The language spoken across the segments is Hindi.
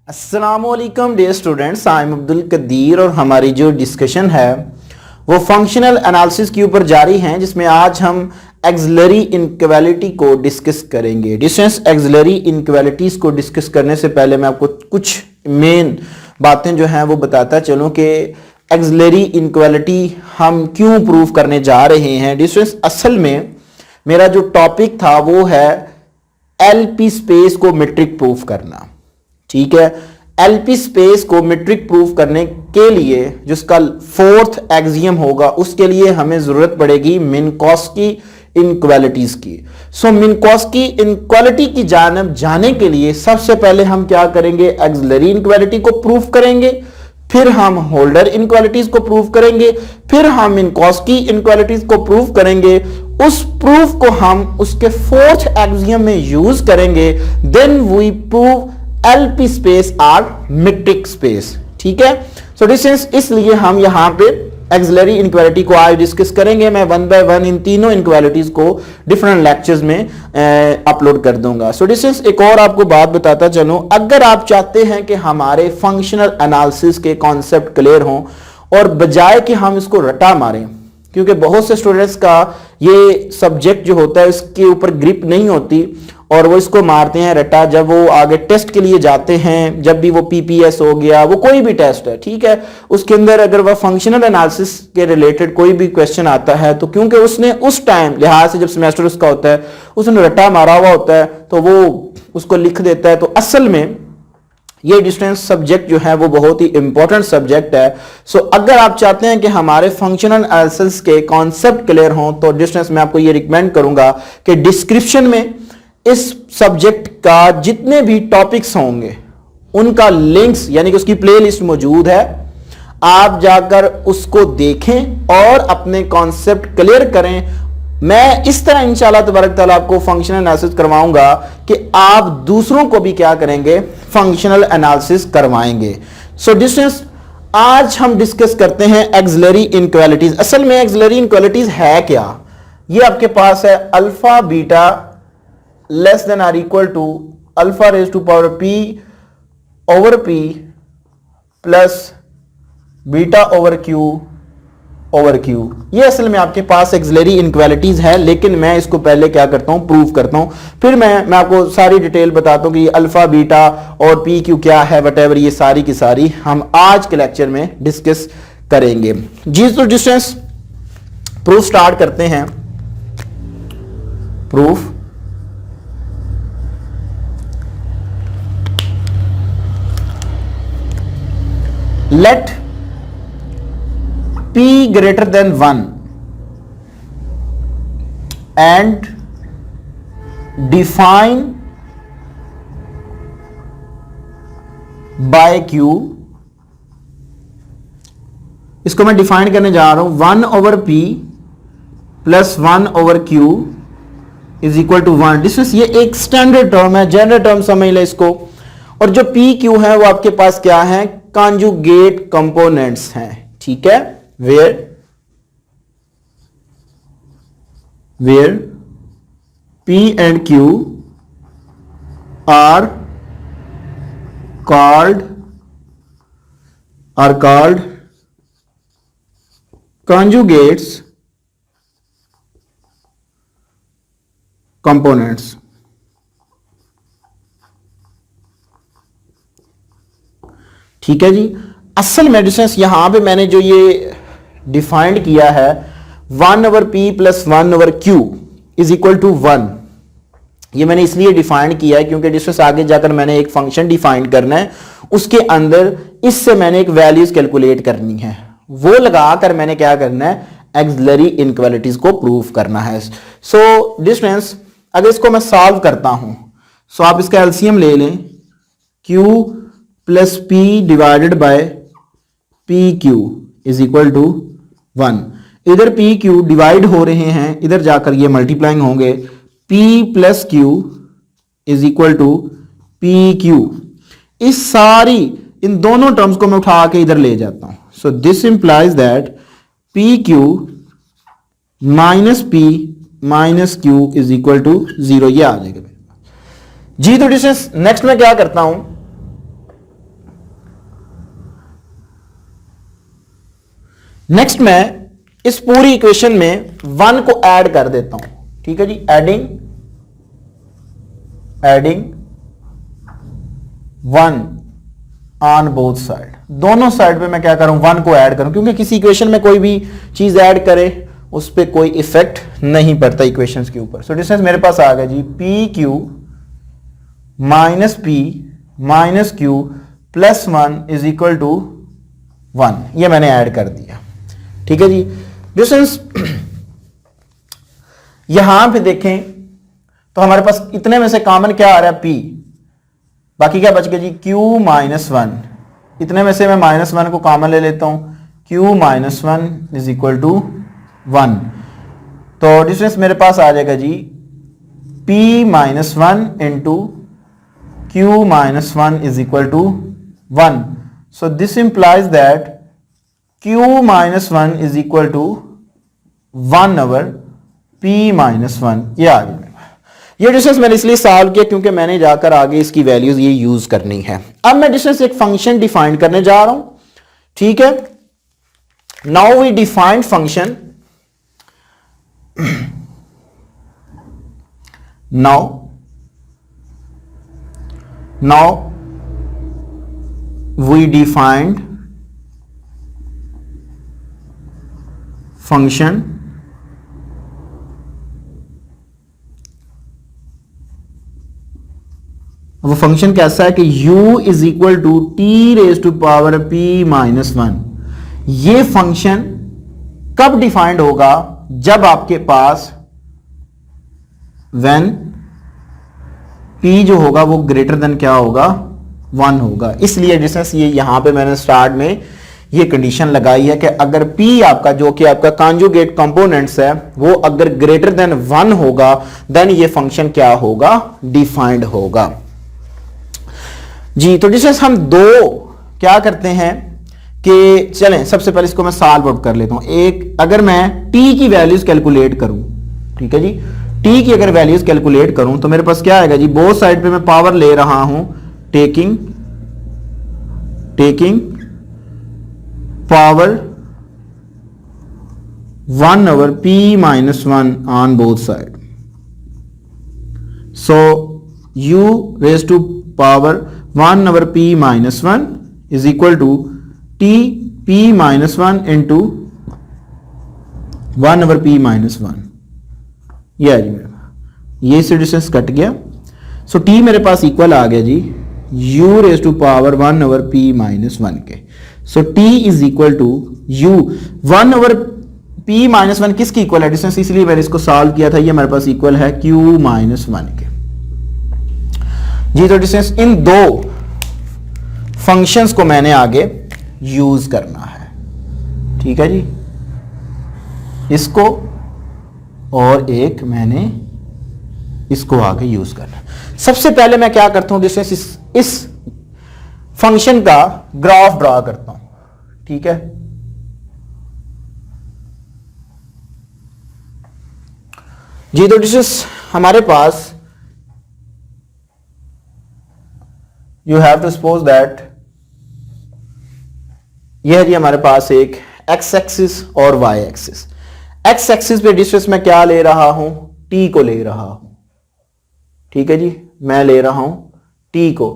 अस्सलामुअलैकुम dear students, I am Abdul Qadir और हमारी जो डिस्कशन है वो फंक्शनल एनालिसिस के ऊपर जारी है, जिसमें आज हम एक्सिलरी इनइक्वालिटी को डिस्कस करेंगे। डिस्टेंस एक्सिलरी इनइक्वालिटीज को डिस्कस करने से पहले मैं आपको कुछ मेन बातें जो हैं वो बताता चलूं कि एक्सिलरी इनइक्वालिटी हम क्यों प्रूव करने जा रहे हैं। डिस्टेंस असल में मेरा जो टॉपिक था वो है एलपी स्पेस को मीट्रिक प्रूफ करना। ठीक है, एलपी स्पेस को मीट्रिक प्रूफ करने के लिए जिसका फोर्थ एक्सियम होगा उसके लिए हमें जरूरत पड़ेगी मिन्कोव्स्की इनइक्वालिटीज की। सो मिन्कोव्स्की इनइक्वालिटी की जानब जाने के लिए सबसे पहले हम क्या करेंगे, एक्सिलरी इनइक्वालिटी को प्रूफ करेंगे, फिर हम होल्डर इनइक्वालिटीज को प्रूफ करेंगे, फिर हम मिन्कोव्स्की इनइक्वालिटीज को प्रूफ करेंगे। उस प्रूफ को हम उसके फोर्थ एक्सियम में यूज करेंगे, then we prove LP space are metric space. ठीक है, सो डिस्टेंस इसलिए हम यहां पे एक्सिलरी इनइक्वालिटी को आज डिस्कस करेंगे। मैं वन बाय वन इन तीनों इनइक्वालिटीज को डिफरेंट लेक्चर्स में अपलोड कर दूंगा। सो डिस्टेंस एक और आपको बात बताता चलूं, अगर आप चाहते हैं कि हमारे फंक्शनल एनालिसिस के कॉन्सेप्ट क्लियर हों और बजाय कि हम इसको रटा मारें, क्योंकि बहुत से स्टूडेंट्स का ये सब्जेक्ट जो होता है इसके ऊपर ग्रिप नहीं होती और वो इसको मारते हैं रटा। जब वो आगे टेस्ट के लिए जाते हैं, जब भी वो पीपीएस हो गया, वो कोई भी टेस्ट है, ठीक है, उसके अंदर अगर वह फंक्शनल एनालिसिस के रिलेटेड कोई भी क्वेश्चन आता है तो क्योंकि उसने उस टाइम लिहाज से जब सेमेस्टर उसका होता है उसने रटा मारा हुआ होता है तो वो उसको लिख देता है। तो असल में ये डिस्टेंस सब्जेक्ट जो है वो बहुत ही इंपॉर्टेंट सब्जेक्ट है। सो अगर आप चाहते हैं कि हमारे फंक्शनल एनालिसिस के कॉन्सेप्ट क्लियर हों तो डिस्टेंस मैं आपको ये रिकमेंड करूंगा कि डिस्क्रिप्शन में इस सब्जेक्ट का जितने भी टॉपिक्स होंगे उनका लिंक्स यानी कि उसकी प्लेलिस्ट मौजूद है, आप जाकर उसको देखें और अपने कॉन्सेप्ट क्लियर करें। मैं इस तरह इंशाल्लाह तबारक ताला आपको फंक्शनल एनालिसिस करवाऊंगा कि आप दूसरों को भी क्या करेंगे, फंक्शनल एनालिसिस करवाएंगे। सो डिस्टेंस आज हम डिस्कस करते हैं एक्सिलरी इनइक्वालिटीज। असल में एक्सिलरी इनइक्वालिटीज है क्या? ये आपके पास है alpha beta less than or equal to alpha raise to power p over p plus beta over q over q. ये असल में आपके पास एक्सिलरी इनइक्वालिटीज है, लेकिन मैं इसको पहले क्या करता हूं, प्रूव करता हूं, फिर मैं आपको सारी डिटेल बताता हूं कि अल्फा बीटा और पी क्यू क्या है, वटेवर, ये सारी की सारी हम आज के लेक्चर में डिस्कस करेंगे। जी तो डिस्टेंस प्रूफ स्टार्ट करते हैं। Proof let p greater than 1 and define by q। इसको मैं डिफाइन करने जा रहा हूं 1 over p plus 1 over q is equal to 1। Distance ये एक स्टैंडर्ड टर्म है, जनरल टर्म समझ ले इसको। और जो पी क्यू है वो आपके पास क्या है, कॉन्जुगेट कंपोनेंट्स हैं। ठीक है, where P and Q are called conjugates components। ठीक है जी, असल में डिस्टेंस यहां पे मैंने जो ये डिफाइंड किया है 1 over p plus 1 over q is equal to 1, ये मैंने इसलिए डिफाइंड किया है क्योंकि डिस्टेंस आगे जाकर मैंने एक फंक्शन डिफाइन करना है, उसके अंदर इससे मैंने एक वैल्यूज कैलकुलेट करनी है, वो लगाकर मैंने क्या करना है, एक्सिलरी इनइक्वालिटीज को प्रूव करना है। सो डिस्टेंस अगर इसको मैं सॉल्व करता हूं, सो आप इसका एलसीएम ले लें, q plus p divided by p q is equal to 1। इधर पी क्यू डिवाइड हो रहे हैं, इधर जाकर ये मल्टीप्लाइंग होंगे, p plus q is equal to p q. इस सारी इन दोनों टर्म्स को मैं उठा के इधर ले जाता हूं। So this implies that p q minus p minus q is equal to 0, ये आ जाएगा जी। तो डिस्टेंस नेक्स्ट में क्या करता हूं, नेक्स्ट मैं इस पूरी इक्वेशन में 1 को ऐड कर देता हूं, ठीक है जी, एडिंग 1 ऑन बोथ साइड, दोनों साइड पे मैं क्या करूं, 1 को ऐड करूं, क्योंकि किसी इक्वेशन में कोई भी चीज ऐड करे उस पर कोई इफेक्ट नहीं पड़ता इक्वेशंस के ऊपर। सो डिस्टेंस मेरे पास आ गया जी p q minus q plus 1 is equal to 1, ये मैंने ऐड कर दिया, ठीक है जी। डिस्टेंस यहां पे देखें तो हमारे पास इतने में से कॉमन क्या आ रहा है, p, बाकी क्या बच गया जी q माइनस 1, इतने में से मैं -1 को कॉमन ले लेता हूं, q minus 1 is equal to 1, तो डिस्टेंस मेरे पास आ जाएगा जी p minus 1 into q minus 1 is equal to 1, so this implies that q minus 1 is equal to 1 over p minus 1, ये आ गया। ये डिस्टेंस मैंने इसलिए सॉल्व किया क्योंकि मैंने जाकर आगे इसकी वैल्यूज ये यूज करनी है। अब मैं डिस्टेंस एक फंक्शन डिफाइन करने जा रहा हूं, ठीक है। Now we defined function, now we defined function वो फंक्शन कैसा है कि u is equal to t raise to power p minus 1। ये फंक्शन कब डिफाइंड होगा, जब आपके पास व्हेन p जो होगा वो ग्रेटर देन क्या होगा, 1 होगा। इसलिए डिस्टेंस ये यहां पे मैंने स्टार्ट में ये कंडीशन लगाई है कि अगर p आपका जो कि आपका कॉन्जुगेट कंपोनेंट्स है वो अगर ग्रेटर देन 1 होगा देन ये फंक्शन क्या होगा, डिफाइंड होगा जी। तो डिस्टेंस हम दो क्या करते हैं कि चलें सबसे पहले इसको मैं सॉल्व आउट कर लेता हूं। एक, अगर मैं t की वैल्यूज कैलकुलेट करूं, ठीक है जी, t की अगर वैल्यूज कैलकुलेट करूं तो मेरे पास क्या आएगा जी, बोथ साइड पे मैं पावर ले रहा हूं, taking power 1 over p minus 1 on both side, so u raise to power 1 over p minus 1 is equal to t p minus 1 into 1 over p minus 1, ये है जी मेरा, ये से डिस्टेंस कट गया, सो t मेरे पास इक्वल आ गया जी u raise to power 1 over p minus 1 के, so t is equal to u 1 over p minus 1 किसकी इक्वल है डिस्टेंस, इसलिए मैंने इसको सॉल्व किया था, ये हमारे पास इक्वल है q माइनस 1 के जी। तो डिस्टेंस इन दो फंक्शंस को मैंने आगे यूज करना है, ठीक है जी, इसको और एक मैंने इसको आगे यूज करना है। सबसे पहले मैं क्या करता हूं, डिस्टेंस इस फंक्शन का ग्राफ ड्रा करता हूं, ठीक है। जी तो डिस्टेंस हमारे पास you have to suppose that यह है जी हमारे पास एक x एक्सिस और y एक्सिस। x एक्सिस पे डिस्टेंस मैं क्या ले रहा हूं, t को ले रहा हूं, ठीक है जी, मैं ले रहा हूं t को,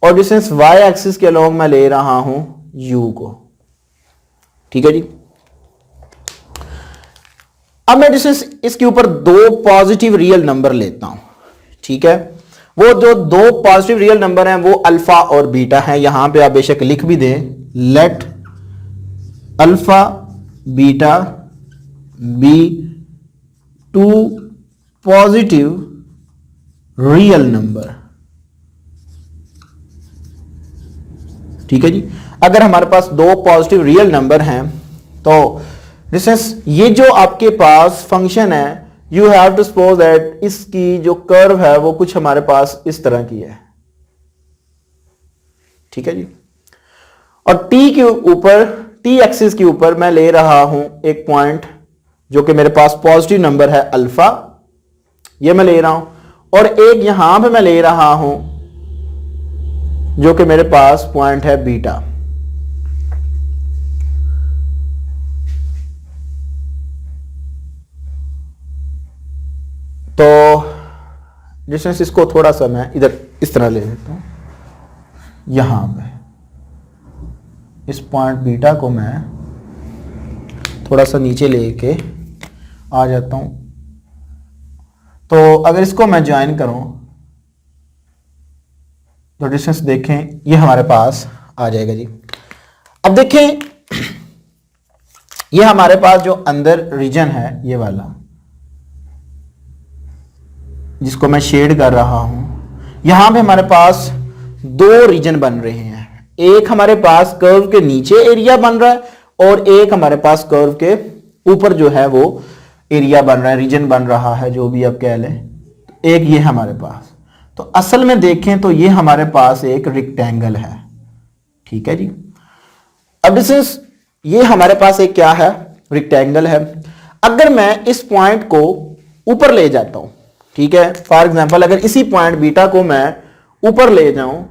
और डिस्टेंस y एक्सिस के अलोंग मैं ले रहा हूं u को, ठीक है जी। अब मैं डिस्टेंस इसके ऊपर दो पॉजिटिव रियल नंबर लेता हूं, ठीक है। वो जो दो पॉजिटिव रियल नंबर हैं वो अल्फा और बीटा हैं, यहां पे आप बेशक लिख भी दें, let alpha beta be two positive real number, ठीक है जी। अगर हमारे पास दो पॉजिटिव रियल नंबर हैं तो डिस्टेंस ये जो आपके पास फंक्शन है, you have to suppose that इसकी जो कर्व है वो कुछ हमारे पास इस तरह की है, ठीक है जी। और t के ऊपर, t एक्सिस के ऊपर मैं ले रहा हूं एक पॉइंट जो कि मेरे पास पॉजिटिव नंबर है अल्फा, ये मैं ले रहा हूं, और एक यहां पे मैं ले रहा हूं जो कि मेरे पास पॉइंट है बीटा, तो डिस्टेंस इसको थोड़ा सा मैं इधर इस तरह ले लेता हूँ, यहां पे इस पॉइंट बीटा को मैं थोड़ा सा नीचे लेके आ जाता हूं। तो अगर इसको मैं ज्वाइन करूं तो डिस्टेंस देखें ये हमारे पास आ जाएगा जी। अब देखें ये हमारे पास जो अंदर रीजन है ये वाला, जिसको मैं शेड कर रहा हूं, यहां पे हमारे पास दो रीजन बन रहे हैं। एक हमारे पास कर्व के नीचे एरिया बन रहा है और एक हमारे पास कर्व के ऊपर जो है वो एरिया बन रहा है, रीजन बन रहा है, जो भी आप कह लें। एक ये हमारे पास, तो असल में देखें तो ये हमारे पास एक रेक्टेंगल है, ठीक है जी। अब डिस्टेंस ये हमारे पास एक क्या है, रेक्टेंगल है। अगर मैं इस पॉइंट को ऊपर ले जाता हूं, ठीक है, फॉर एग्जांपल अगर इसी पॉइंट बीटा को मैं ऊपर ले जाऊं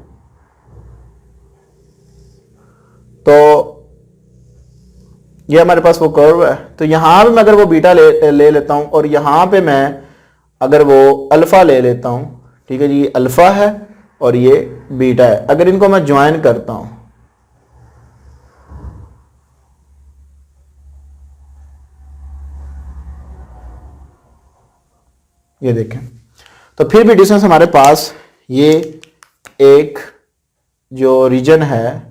तो ये हमारे पास वो कर्व है। तो यहां पे मैं अगर वो बीटा ले लेता हूं और यहां पे मैं अगर वो अल्फा ले लेता हूं, ठीक है जी, ये अल्फा है और ये बीटा है। अगर इनको मैं ज्वाइन करता हूं ये देखें, तो फिर भी डिस्टेंस हमारे पास ये एक जो रीजन है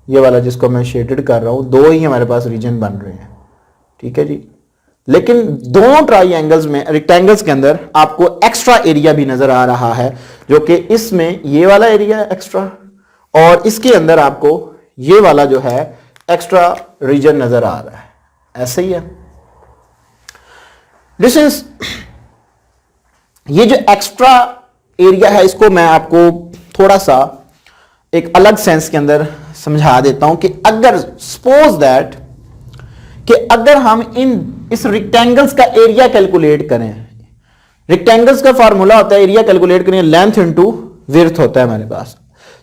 ये वाला जिसको मैं शेडेड कर रहा हूं, दो ही हमारे पास रीजन बन रहे हैं, ठीक है जी। लेकिन दोनों ट्राइंगल्स में, रेक्टेंगल्स के अंदर आपको एक्स्ट्रा एरिया भी नजर आ रहा है, जो कि इसमें ये वाला एरिया है एक्स्ट्रा, और इसके अंदर आपको ये वाला जो है एक्स्ट्रा रीजन नजर आ रहा है। ऐसे ही है डिस्टेंस। ये जो एक्स्ट्रा एरिया है इसको मैं आपको थोड़ा सा एक अलग सेंस के अंदर समझा देता हूं कि अगर सपोज दैट कि अगर हम इस रेक्टेंगल्स का एरिया कैलकुलेट करें, रेक्टेंगल्स का फार्मूला होता है एरिया कैलकुलेट करें लेंथ इनटू विड्थ होता है हमारे पास।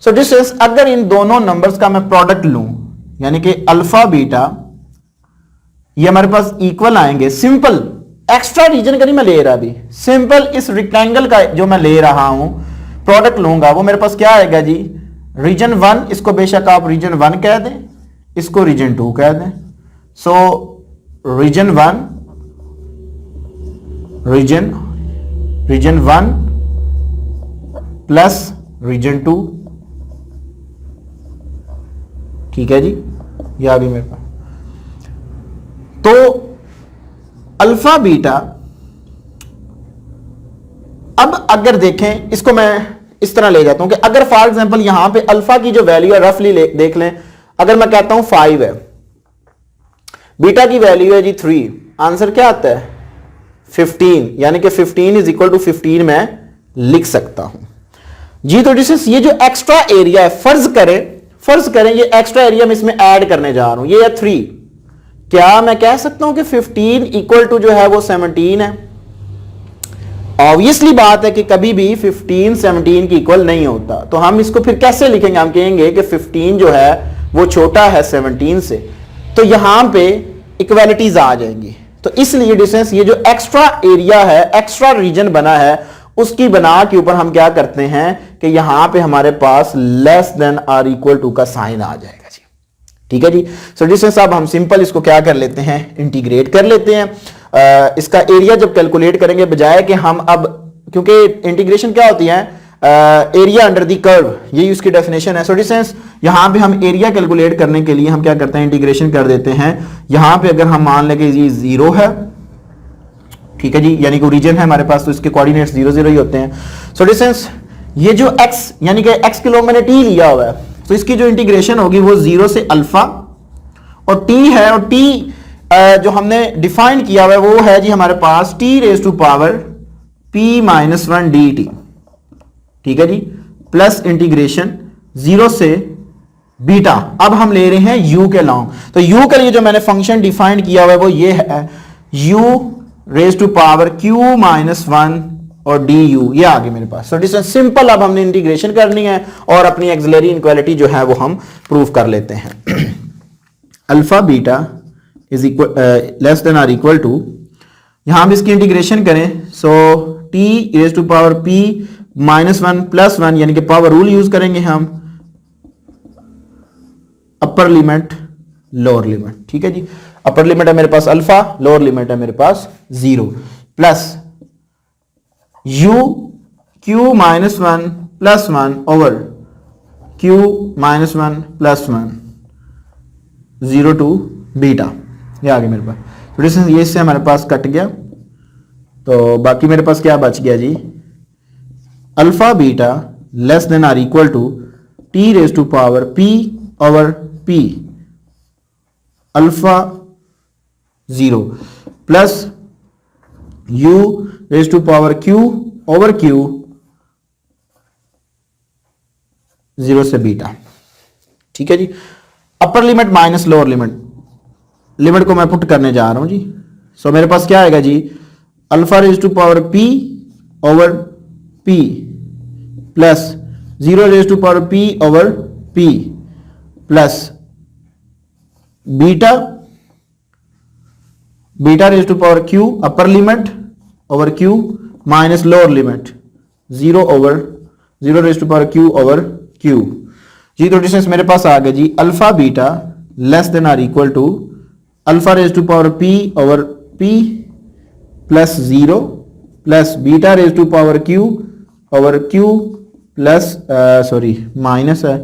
सो डिस्टेंस अगर इन दोनों नंबर्स का मैं प्रोडक्ट लूं, यानी कि अल्फा बीटा, ये हमारे पास इक्वल आएंगे, सिंपल एक्स्ट्रा रीजन का नहीं मैं ले रहा, अभी सिंपल इस रेक्टेंगल का जो मैं ले रहा हूं प्रोडक्ट लूंगा, वो मेरे पास क्या आएगा जी, रीजन 1, इसको बेशक आप रीजन 1 कह दें, इसको रीजन 2 कह दें। सो रीजन 1 प्लस रीजन 2, ठीक है जी, यह भी मेरे पास। तो अल्फा बीटा, अब अगर देखें इसको मैं इस तरह ले जाता हूं कि अगर फॉर एग्जांपल यहां पे अल्फा की जो वैल्यू है रफली देख लें, अगर मैं कहता हूं 5 है, बीटा की वैल्यू है जी 3, आंसर क्या आता है 15, यानी कि 15 इज इक्वल टू 15 मैं लिख सकता हूं जी। तो डिस्टेंस ये जो एक्स्ट्रा एरिया है, फर्ज करें ये एक्स्ट्रा एरिया मैं इसमें ऐड करने जा रहा हूं, ये है 3, क्या मैं कह सकता हूं कि 15 इक्वल टू जो है वो 17 है? ऑब्वियसली बात है कि कभी भी 15 17 की इक्वल नहीं होता, तो हम इसको फिर कैसे लिखेंगे, हम कहेंगे कि 15 जो है वो छोटा है 17 से, तो यहां पे इक्वालिटीज आ जाएंगी। तो इसलिए डिस्टेंस ये जो एक्स्ट्रा एरिया है, एक्स्ट्रा रीजन बना है, उसकी बना के ऊपर हम क्या करते हैं कि यहां पे हमारे पास less than or equal to का साइन आ जाएगा जी, ठीक है जी। सो डिस्टेंस अब हम सिंपल इसको क्या कर लेते हैं, इंटीग्रेट कर लेते हैं। इसका एरिया जब कैलकुलेट करेंगे, बजाय कि हम अब, क्योंकि इंटीग्रेशन क्या होती है, एरिया अंडर द कर्व, यही उसकी डेफिनेशन है। सो डिस्टेंस यहां पे हम एरिया कैलकुलेट करने के लिए हम क्या करते हैं, इंटीग्रेशन कर देते हैं। यहां पे अगर हम मान लें कि ये 0 है, ठीक है जी, यानी कि रीजन है हमारे पास, तो इसके कोऑर्डिनेट्स 0 0 ही होते हैं। सो डिस्टेंस ये जो x, यानी कि x के लोग मैंने t लिया हुआ है, तो इसकी जो इंटीग्रेशन होगी वो 0 से अल्फा और t है, और t जो हमने डिफाइन किया हुआ है वो है जी हमारे पास t raise to power p minus 1 dt, ठीक है जी, प्लस इंटीग्रेशन 0 से बीटा। अब हम ले रहे हैं u के लॉन्ग, तो u के लिए जो मैंने फंक्शन डिफाइन किया हुआ है वो ये है u raise to power q minus 1 और du, ये आ गया मेरे पास। सो डिस्टेंस सिंपल, अब हमने इंटीग्रेशन करनी है और अपनी एक्सिलरी इनक्वालिटी जो है वो हम प्रूव कर लेते हैं। Alpha beta is equal less than or equal to, यहां भी इसकी इंटीग्रेशन करें, so t raise to power p -1 + 1 यानी कि पावर रूल यूज करेंगे हम, अपर लिमिट लोअर लिमिट। ठीक है जी, अपर लिमिट है मेरे पास अल्फा, लोअर लिमिट है मेरे पास 0 plus u q -1 + 1 over q -1 + 1 0 to beta, ये आ गया मेरे पास। तो डिस्टेंस ये इससे हमारे पास कट गया, तो बाकी मेरे पास क्या बच गया जी, alpha beta less than or equal to t raise to power p over p alpha 0 plus u raise to power q over q 0 से बीटा। ठीक है जी, upper limit minus lower limit, limit को मैं पुट करने जा रहा हूं जी। सो मेरे पास क्या आएगा जी, alpha raise to power p over p plus 0 raise to power p over p plus beta raise to power q upper limit over q minus lower limit 0 over 0 raise to power q over q जी। तो डिस्टेंस मेरे पास आ गया जी, alpha beta less than or equal to alpha raise to power p over p plus 0 plus beta raise to power q over q plus sorry minus है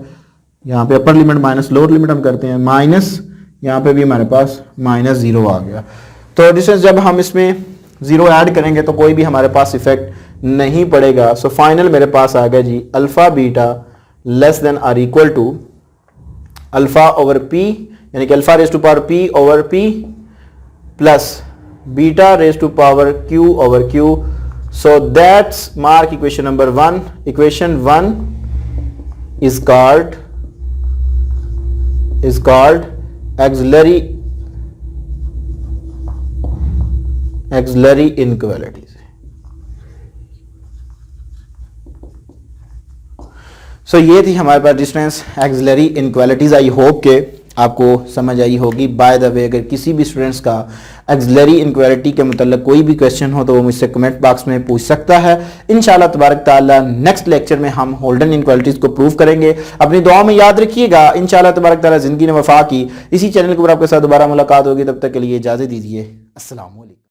यहाँ पे, अपर लिमिट माइनस लोअर लिमिट हम करते हैं, माइनस यहाँ पे भी हमारे पास -0 आ गया। तो डिस्टेंस जब हम इसमें 0 ऐड करेंगे तो कोई भी हमारे पास इफेक्ट नहीं पड़ेगा। सो फाइनल मेरे पास आ गया जी, alpha beta less than or equal to alpha over p यानी कि alpha raise to power p over p plus beta raise to power q over q। So that's mark equation number 1। Equation 1 is called auxiliary inequalities। सो ये थी हमारे पास distance auxiliary inequalities। I hope के आपको समझ आई होगी। बाय द वे, अगर किसी भी स्टूडेंट्स का auxiliary inequality के मतलब कोई भी क्वेश्चन हो तो वो मुझसे कमेंट बॉक्स में पूछ सकता है। इंशाल्लाह तबारक ताला नेक्स्ट लेक्चर में हम होल्डन इनक्वालिटीज को प्रूव करेंगे। अपनी दुआओं में याद रखिएगा। इंशाल्लाह तबारक ताला जिंदगी ने वफा की। इसी चैनल के ऊपर आपके साथ दोबारा मुलाकात होगी, तब तक के लिए इजाजत दीजिए। अस्सलाम वालेकुम।